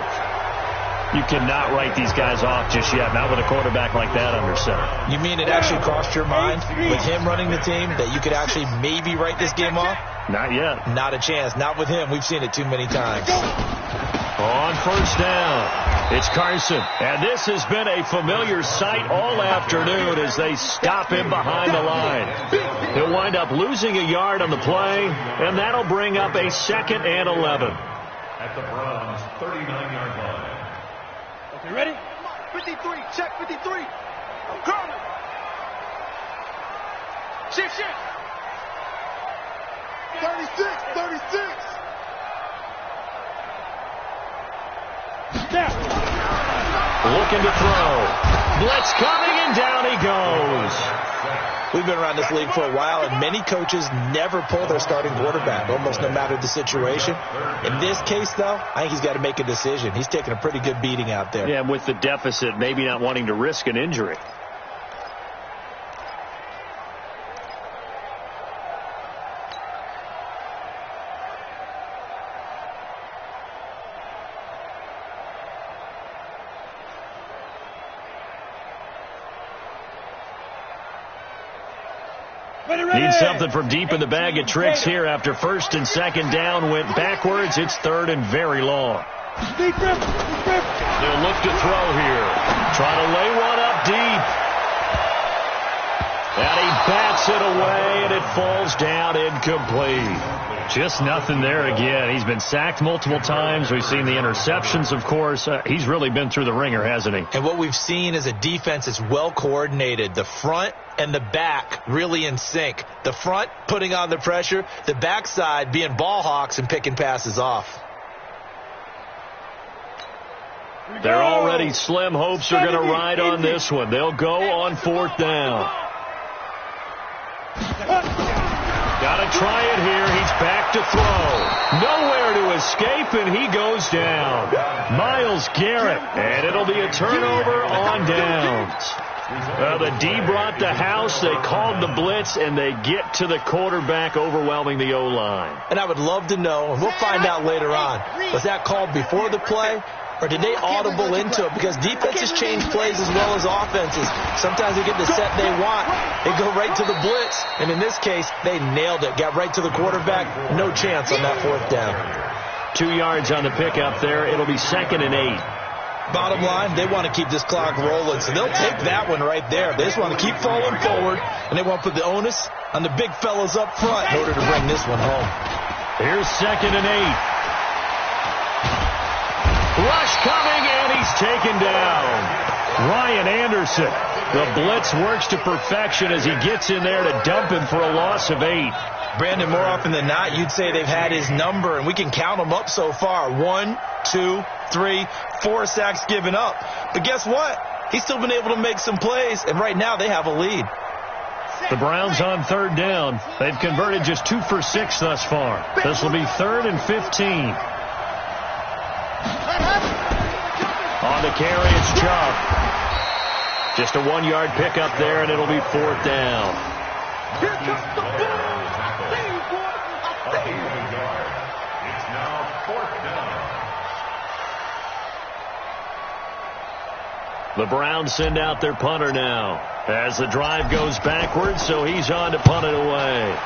You cannot write these guys off just yet, not with a quarterback like that under center. You mean it actually crossed your mind with him running the team that you could actually maybe write this game off? Not yet. Not a chance. Not with him. We've seen it too many times. On first down, it's Carson. And this has been a familiar sight all afternoon as they stop him behind the line. He'll wind up losing a yard on the play, and that'll bring up a 2nd and 11. At the Browns' 39-yard line. Okay, ready? 53, check 53. I'm coming. Shift. 36. Looking to throw. Blitz coming, and down he goes. We've been around this league for a while, and many coaches never pull their starting quarterback, almost no matter the situation. In this case, though, I think he's got to make a decision. He's taking a pretty good beating out there. Yeah, and with the deficit, maybe not wanting to risk an injury. Need something from deep in the bag of tricks here after 1st and 2nd down went backwards. It's 3rd and very long. They'll look to throw here. Trying to lay one up deep. And he bats it away, and it falls down incomplete. Just nothing there again. He's been sacked multiple times. We've seen the interceptions, of course. He's really been through the ringer, hasn't he? And what we've seen is a defense that's well coordinated. The front and the back really in sync. The front putting on the pressure, the backside being ball hawks and picking passes off. Their already slim hopes are going to ride on this one. They'll go on 4th down. Got to try it here. He's back to throw. Nowhere to escape, and he goes down. Myles Garrett, and it'll be a turnover on downs. The D brought the house. They called the blitz, and they get to the quarterback, overwhelming the O-line. And I would love to know, and we'll find out later on, was that called before the play, or did they audible into it? Because defenses change plays as well as offenses. Sometimes they get the set they want. They go right to the blitz. And in this case, they nailed it. Got right to the quarterback. No chance on that 4th down. 2 yards on the pickup there. It'll be 2nd and 8. Bottom line, they want to keep this clock rolling. So they'll take that one right there. They just want to keep falling forward. And they want to put the onus on the big fellas up front in order to bring this one home. Here's 2nd and 8. Rush coming, and he's taken down. Ryan Anderson. The blitz works to perfection as he gets in there to dump him for a loss of 8. Brandon, more often than not, you'd say they've had his number, and we can count them up so far. 1, 2, 3, 4 sacks given up. But guess what? He's still been able to make some plays, and right now they have a lead. The Browns on 3rd down. They've converted just 2 for 6 thus far. This will be 3rd and 15. On the carry, it's Chubb. Just a 1-yard pickup there, and it'll be 4th down. Here comes the ball. It's now 4th down. The Browns send out their punter now as the drive goes backwards, so he's on to punt it away.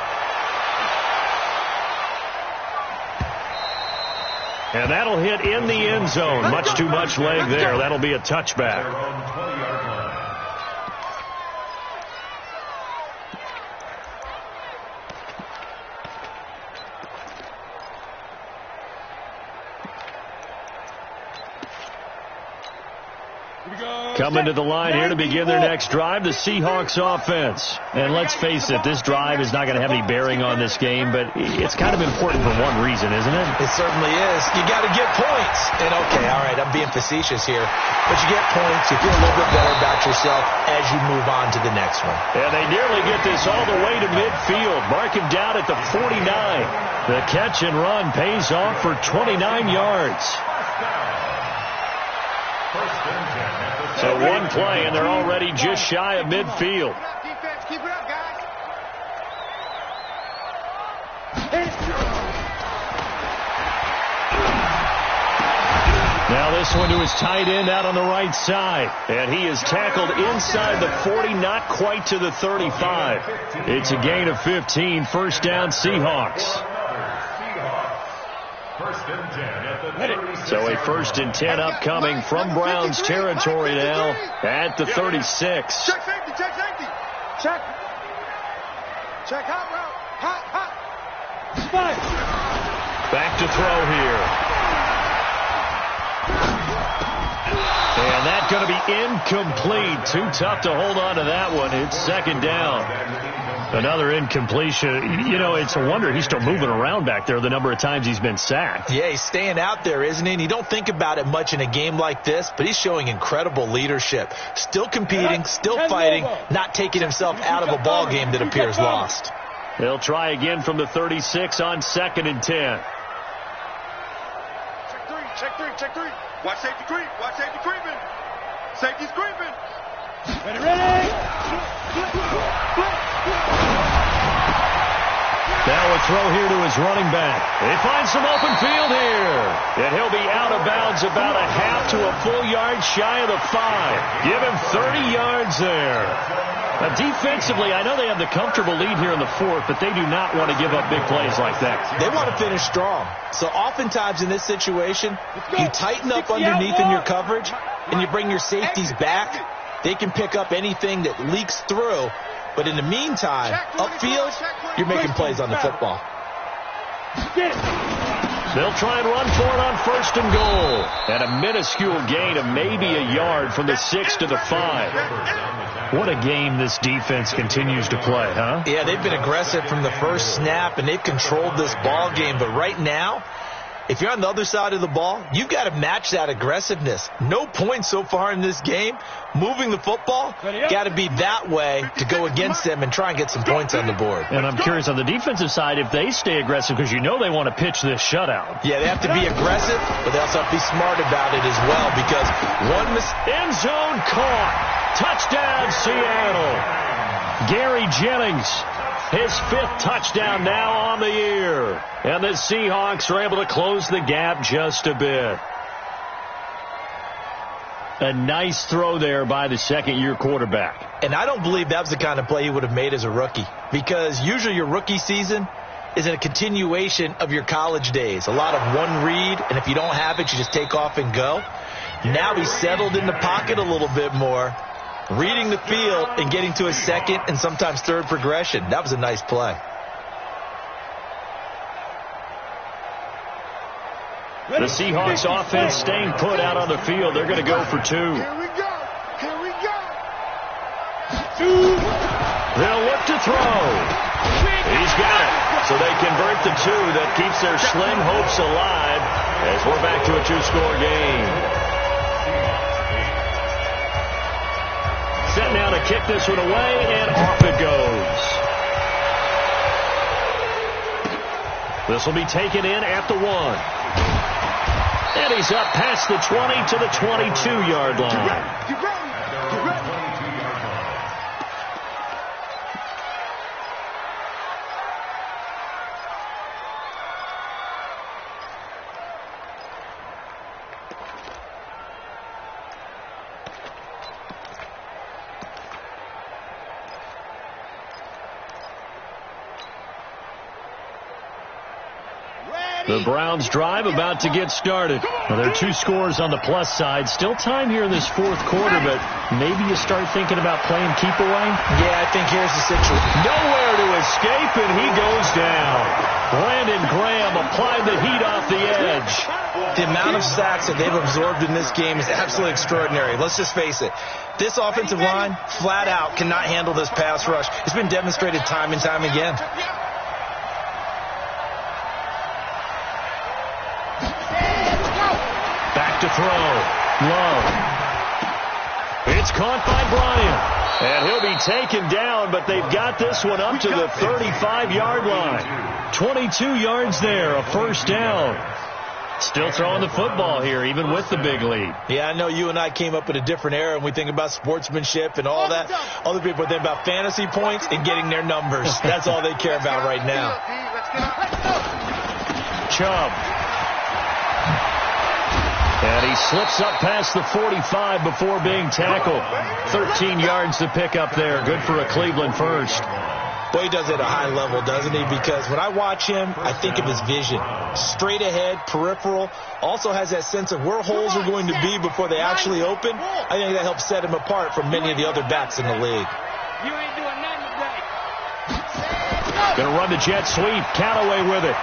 And that'll hit in the end zone. Much too much leg there. That'll be a touchback. Their own 20-yard line. Coming to the line here to begin their next drive, the Seahawks offense. And let's face it, this drive is not going to have any bearing on this game, but it's kind of important for one reason, isn't it? It certainly is. You got to get points. And okay, all right, I'm being facetious here. But you get points, you feel a little bit better about yourself as you move on to the next one. And they nearly get this all the way to midfield. Mark him down at the 49. The catch and run pays off for 29 yards. So one play, and they're already just shy of midfield. Keep it up, guys. Now this one to his tight end out on the right side. And he is tackled inside the 40, not quite to the 35. It's a gain of 15, first down Seahawks. So a 1st and 10 upcoming from Browns territory now at the 36. Check safety, check safety. Check. Check hot route. Hot. Spike. Back to throw here. And that's going to be incomplete. Too tough to hold on to that one. It's 2nd down. Another incompletion. You know, it's a wonder he's still moving around back there the number of times he's been sacked. Yeah, he's staying out there, isn't he? And you don't think about it much in a game like this, but he's showing incredible leadership. Still competing, still fighting, not taking himself out of a ball game that appears lost. They'll try again from the 36 on 2nd and 10. Check three. Watch safety creep. Watch safety creeping. Safety's creeping. Ready. Now a throw here to his running back. He finds some open field here. And he'll be out of bounds about a half to a full yard shy of the 5. Give him 30 yards there. Now defensively, I know they have the comfortable lead here in the 4th, but they do not want to give up big plays like that. They want to finish strong. So oftentimes in this situation, you tighten up underneath in your coverage, and you bring your safeties back. They can pick up anything that leaks through. But in the meantime, upfield, you're making plays on the football. They'll try and run for it on 1st and goal. And a minuscule gain of maybe a yard from the 6 to the 5. What a game this defense continues to play, huh? Yeah, they've been aggressive from the first snap, and they've controlled this ball game. But right now, if you're on the other side of the ball, you've got to match that aggressiveness. No points so far in this game. Moving the football, got to be that way to go against them and try and get some points on the board. And I'm curious on the defensive side if they stay aggressive, because you know they want to pitch this shutout. Yeah, they have to be aggressive, but they also have to be smart about it as well, because one end zone caught. Touchdown, Seattle. Gary Jennings, his 5th touchdown now on the year. And the Seahawks are able to close the gap just a bit. A nice throw there by the 2nd-year quarterback. And I don't believe that was the kind of play he would have made as a rookie, because usually your rookie season is a continuation of your college days. A lot of one read, and if you don't have it, you just take off and go. Now he's settled in the pocket a little bit more, reading the field and getting to his 2nd and sometimes 3rd progression. That was a nice play. The Seahawks offense staying put out on the field. They're going to go for 2. Here we go. They'll look to throw. He's got it. So they convert the 2. That keeps their slim hopes alive as we're back to a 2-score game. Set now to kick this one away, and off it goes. This will be taken in at the 1. And he's up past the 20 to the 22-yard line. Get ready. The Browns drive about to get started. Well, there are 2 scores on the plus side. Still time here in this 4th quarter, but maybe you start thinking about playing keep away? Yeah, I think here's the situation. Nowhere to escape, and he goes down. Brandon Graham applied the heat off the edge. The amount of sacks that they've absorbed in this game is absolutely extraordinary. Let's just face it. This offensive line, flat out, cannot handle this pass rush. It's been demonstrated time and time again. To throw. Love. It's caught by Bryant. And he'll be taken down, but they've got this one up to the 35-yard line. 22 yards there, a 1st down. Still throwing the football here, even with the big lead. Yeah, I know you and I came up in a different era, and we think about sportsmanship and all that. Other people think about fantasy points and getting their numbers. That's all they care about right now. Chubb. And he slips up past the 45 before being tackled. 13 yards to pick up there. Good for a Cleveland first. Boy, he does it at a high level, doesn't he? Because when I watch him, I think of his vision. Straight ahead, peripheral. Also has that sense of where holes are going to be before they actually open. I think that helps set him apart from many of the other backs in the league. You ain't doing nothing today. Going to run the jet sweep. Callaway with it.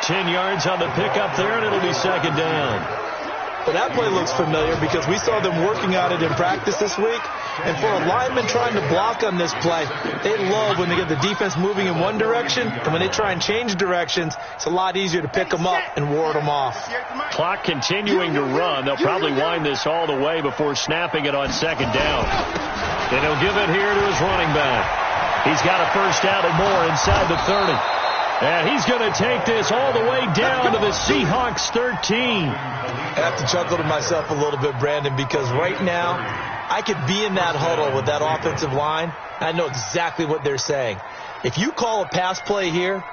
10 yards on the pickup there, and it'll be second down. But that play looks familiar because we saw them working on it in practice this week. And for a lineman trying to block on this play, they love when they get the defense moving in one direction. And when they try and change directions, it's a lot easier to pick them up and ward them off. Clock continuing to run. They'll probably wind this all the way before snapping it on second down. And he'll give it here to his running back. He's got a first down and more inside the 30. And he's going to take this all the way down to the Seahawks 13. I have to chuckle to myself a little bit, Brandon, because right now I could be in that huddle with that offensive line. I know exactly what they're saying. If you call a pass play here,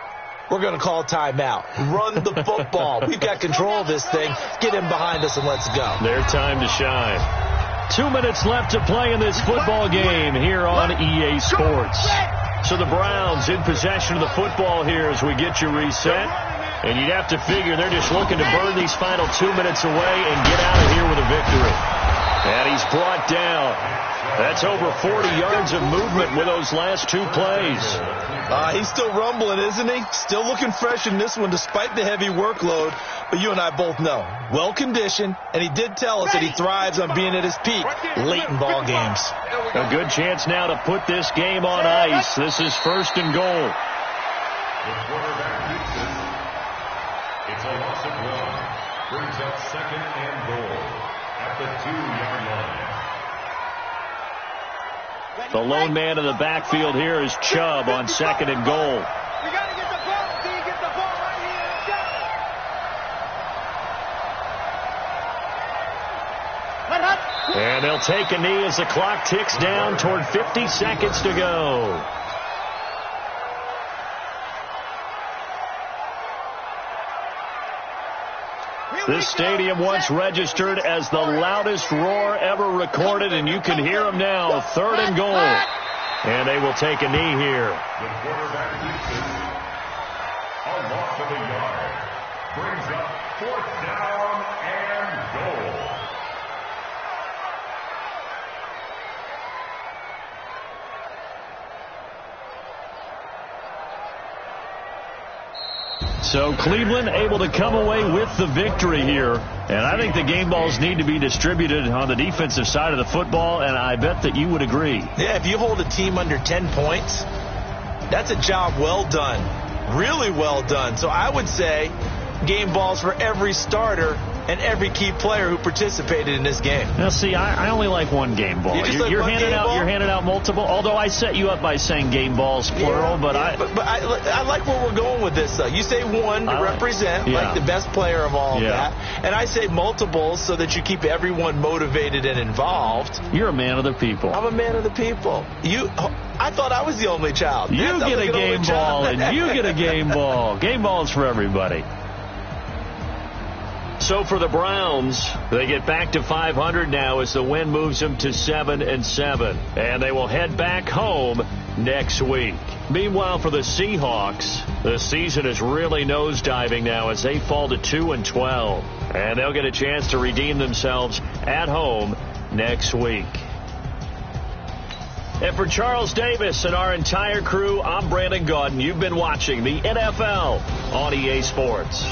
we're going to call timeout. Run the football. We've got control of this thing. Get him behind us and let's go. Their time to shine. 2 minutes left to play in this football game here on EA Sports. So the Browns in possession of the football here as we get you reset. And you'd have to figure they're just looking to burn these final 2 minutes away and get out of here with a victory. And he's brought down. That's over 40 yards of movement with those last two plays. He's still rumbling, isn't he? Still looking fresh in this one despite the heavy workload. But you and I both know, well-conditioned, and he did tell us that he thrives on being at his peak late in ball games. A good chance now to put this game on ice. This is first and goal. The quarterback keeps it. It's a loss of 1. Brings up second and goal at the 2-yard line. The lone man in the backfield here is Chubb on second and goal. You got to get the ball. See, you get the ball right here. Let's go. And they'll take a knee as the clock ticks down toward 50 seconds to go. This stadium once registered as the loudest roar ever recorded, and you can hear them now. Third and goal. And they will take a knee here. The quarterback keeps it. A loss of a yard. Brings up fourth down and goal. So Cleveland able to come away with the victory here. And I think the game balls need to be distributed on the defensive side of the football, and I bet that you would agree. Yeah, if you hold a team under 10 points, that's a job well done. Really well done. So I would say game balls for every starter and every key player who participated in this game. Now, see, I only like one game ball. You're handing out multiple. Although I set you up by saying game balls plural, but I like where we're going with this. You say one to represent like the best player of all of that, and I say multiples so that you keep everyone motivated and involved. You're a man of the people. I'm a man of the people. I thought I was the only child. You get a game ball, and you get a game ball. Game balls for everybody. So for the Browns, they get back to 500 now as the win moves them to 7-7. And they will head back home next week. Meanwhile, for the Seahawks, the season is really nosediving now as they fall to 2-12. And they'll get a chance to redeem themselves at home next week. And for Charles Davis and our entire crew, I'm Brandon Gaudin. You've been watching the NFL on EA Sports.